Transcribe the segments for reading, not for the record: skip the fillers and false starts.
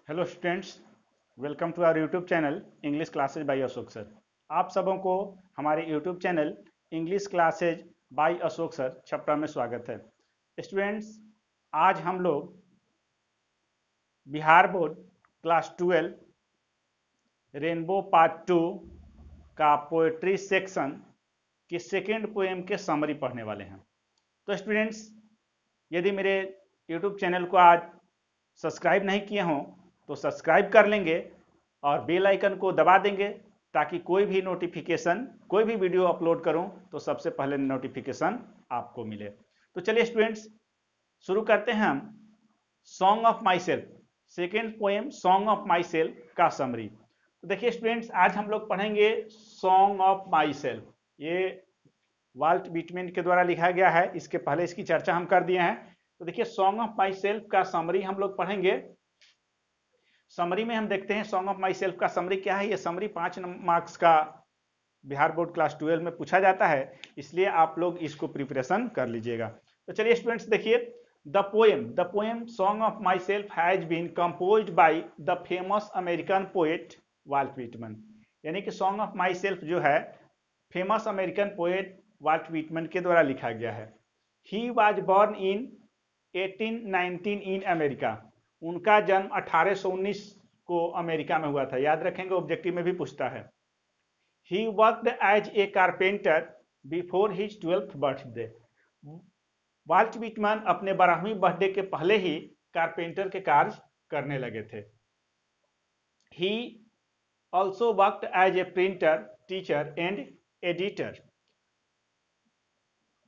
Hello students, welcome to our YouTube channel English classes by Ashok sir. आप सबों को हमारे YouTube channel English classes by Ashok sir Chhapra में स्वागत है। स्टूडेंट्स, आज हम लोग Bihar board class 12 Rainbow part 2 का पोएट्री सेक्शन की सेकेंड पोएम के समरी पढ़ने वाले हैं। तो स्टूडेंट्स, यदि मेरे यूट्यूब चैनल को आज सब्सक्राइब नहीं किए हों तो सब्सक्राइब कर लेंगे और बेल आइकन को दबा देंगे ताकि कोई भी नोटिफिकेशन, कोई भी वीडियो अपलोड करूं तो सबसे पहले नोटिफिकेशन आपको मिले। तो चलिए स्टूडेंट्स, शुरू करते हैं हम song of my self, second poem song of my self का समरी। तो देखिए स्टूडेंट्स, आज हम लोग पढ़ेंगे सॉन्ग ऑफ माई सेल्फ। ये वाल्ट विटमैन के द्वारा लिखा गया है, इसके पहले इसकी चर्चा हम कर दिए हैं। तो देखिए सॉन्ग ऑफ माई सेल्फ का समरी हम लोग पढ़ेंगे। समरी में हम देखते हैं सॉन्ग ऑफ माई सेल्फ का समरी क्या है। ये समरी 5 मार्क्स का बिहार बोर्ड क्लास 12 में पूछा जाता है, इसलिए आप लोग इसको प्रिपरेशन कर लीजिएगा। तो चलिए स्टूडेंट्स देखिए, the poem song of myself has been composed by the famous American poet Walt Whitman. यानी कि सॉन्ग ऑफ माई सेल्फ जो है famous American poet Walt Whitman के द्वारा लिखा गया है। He was born in 1819 in America. उनका जन्म 1819 को अमेरिका में हुआ था। याद रखेंगे, ऑब्जेक्टिव में भी पूछता है। He worked as a carpenter before his 12th birthday. Walt Whitman अपने 12वीं बर्थडे के पहले ही कारपेंटर के कार्य करने लगे थे। He also worked as a printer, teacher and editor.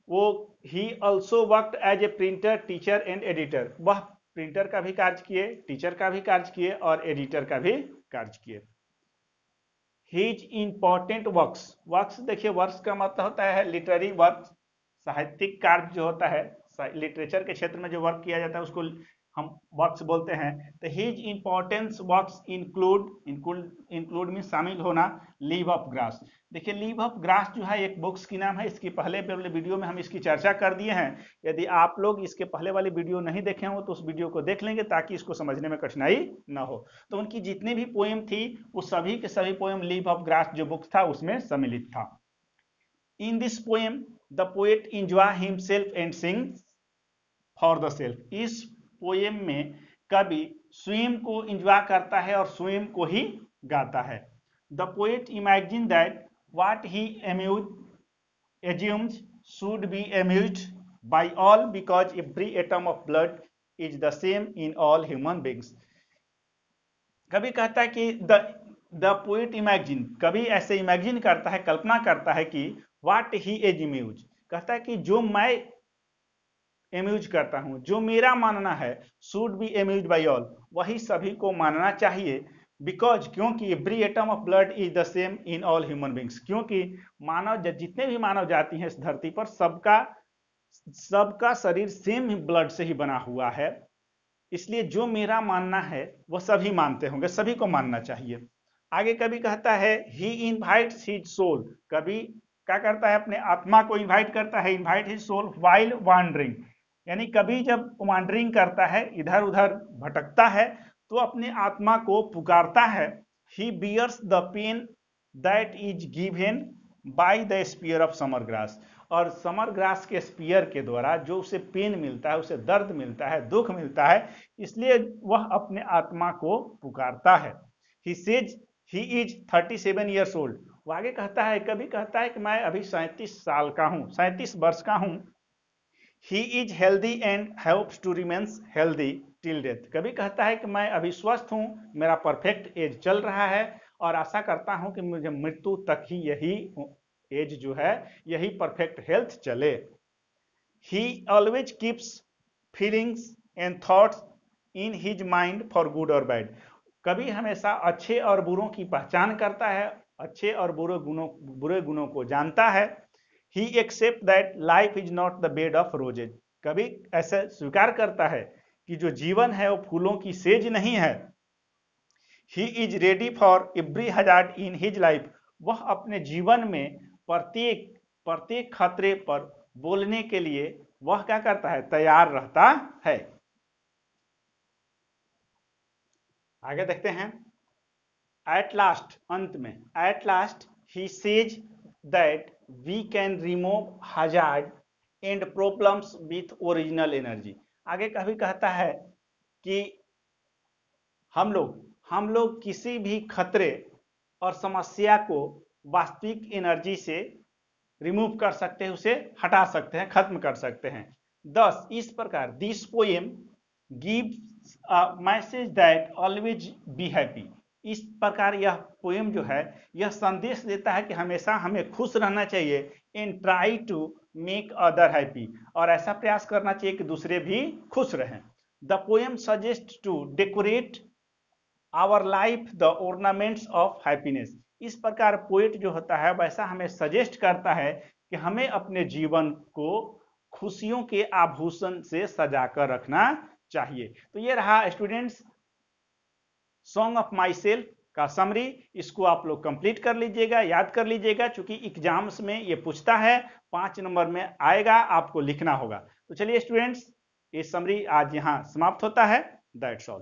वो he also worked as a printer, teacher and editor. वह प्रिंटर का भी कार्य किए, टीचर का भी कार्य किए और एडिटर का भी कार्य किए। हिज इंपॉर्टेंट वर्क्स, वर्क्स देखिए, वर्क्स का मतलब होता है लिटरेरी वर्क, साहित्यिक कार्य जो होता है, लिटरेचर के क्षेत्र में जो वर्क किया जाता है उसको हम वर्क्स बोलते हैं। तो his importance works include include में शामिल होना लीव ऑफ ग्रास। देखिए लीव ऑफ ग्रास जो है एक बुक्स की नाम है। इसकी पहले वाले वीडियो में हम इसकी चर्चा कर दिए हैं। यदि आप लोग इसके पहले वाली वीडियो नहीं देखे हो तो उस वीडियो को देख लेंगे ताकि इसको समझने में कठिनाई ना हो। तो उनकी जितनी भी पोएम थी वो सभी के सभी पोएम लीव ऑफ ग्रास जो बुक था उसमें सम्मिलित था। In this poem the poet enjoy himself and sings for the self. इस पोएम में कवि स्वयं को एंजॉय करता है और स्वयं को ही गाता है। The poet imagine that what he assumes should be amused by all because every atom of blood is the same in all human beings। कवि कहता है कि द पोएट इमेजिन, कवि ऐसे इमेजिन करता है, कल्पना करता है कि व्हाट ही इज अम्यूज, कहता है कि जो मैं एम्यूज करता हूं, जो मेरा मानना है, should be amuse by all, वही सभी को मानना चाहिए। बिकॉज, क्योंकि every atom of blood is the same in all human beings, क्योंकि मानव जितने भी मानव जाति हैं इस धरती पर, सबका शरीर सेम ब्लड से ही बना हुआ है। इसलिए जो मेरा मानना है वो सभी मानते होंगे, सभी को मानना चाहिए। आगे कभी कहता है ही इनवाइट्स हिज सोल, कभी क्या करता है, अपने आत्मा को इनवाइट करता है, invite his soul while wandering. यानी कभी जब वांडरिंग करता है, इधर उधर भटकता है, तो अपने आत्मा को पुकारता है। He bears the pain that is given by the spear of summer grass. और समर ग्रास के स्पीयर के द्वारा जो उसे पेन मिलता है, उसे दर्द मिलता है, दुख मिलता है, इसलिए वह अपने आत्मा को पुकारता है। He says he is 37 years old. वो आगे कहता है, कभी कहता है कि मैं अभी 37 साल का हूं, 37 वर्ष का हूं। He is healthy and hopes to remains healthy till death. कभी कहता है कि मैं अभी स्वस्थ हूं, मेरा परफेक्ट एज चल रहा है और आशा करता हूं कि मुझे मृत्यु तक ही यही एज जो है, यही परफेक्ट हेल्थ चले। ही always keeps feelings and thoughts in his mind for good और बैड। कभी हमेशा अच्छे और बुरों की पहचान करता है, अच्छे और बुरे गुणों को जानता है। He accept that life is not the bed of roses. कभी ऐसा स्वीकार करता है कि जो जीवन है वो फूलों की सेज नहीं है। He is ready for every hazard in his life. वह अपने जीवन में प्रत्येक खतरे पर बोलने के लिए वह क्या करता है, तैयार रहता है। आगे देखते हैं। एट लास्ट, अंत में, at last he says that we can remove hazard and problems with original energy. आगे कभी कहता है कि हम लोग किसी भी खतरे और समस्या को वास्तविक एनर्जी से रिमूव कर सकते हैं, उसे हटा सकते हैं, खत्म कर सकते हैं। दस, इस प्रकार this poem gives a message that always be happy. इस प्रकार यह पोएम जो है यह संदेश देता है कि हमेशा हमें खुश रहना चाहिए, and try to make other happy, और ऐसा प्रयास करना चाहिए कि दूसरे भी खुश रहें। The poem suggest to decorate our life the ornaments of happiness. इस प्रकार पोएट जो होता है वैसा हमें सजेस्ट करता है कि हमें अपने जीवन को खुशियों के आभूषण से सजाकर रखना चाहिए। तो ये रहा students song of my self का समरी। इसको आप लोग कंप्लीट कर लीजिएगा, याद कर लीजिएगा, क्योंकि एग्जाम्स में ये पूछता है, 5 नंबर में आएगा, आपको लिखना होगा। तो चलिए स्टूडेंट्स, ये समरी आज यहाँ समाप्त होता है। That's all.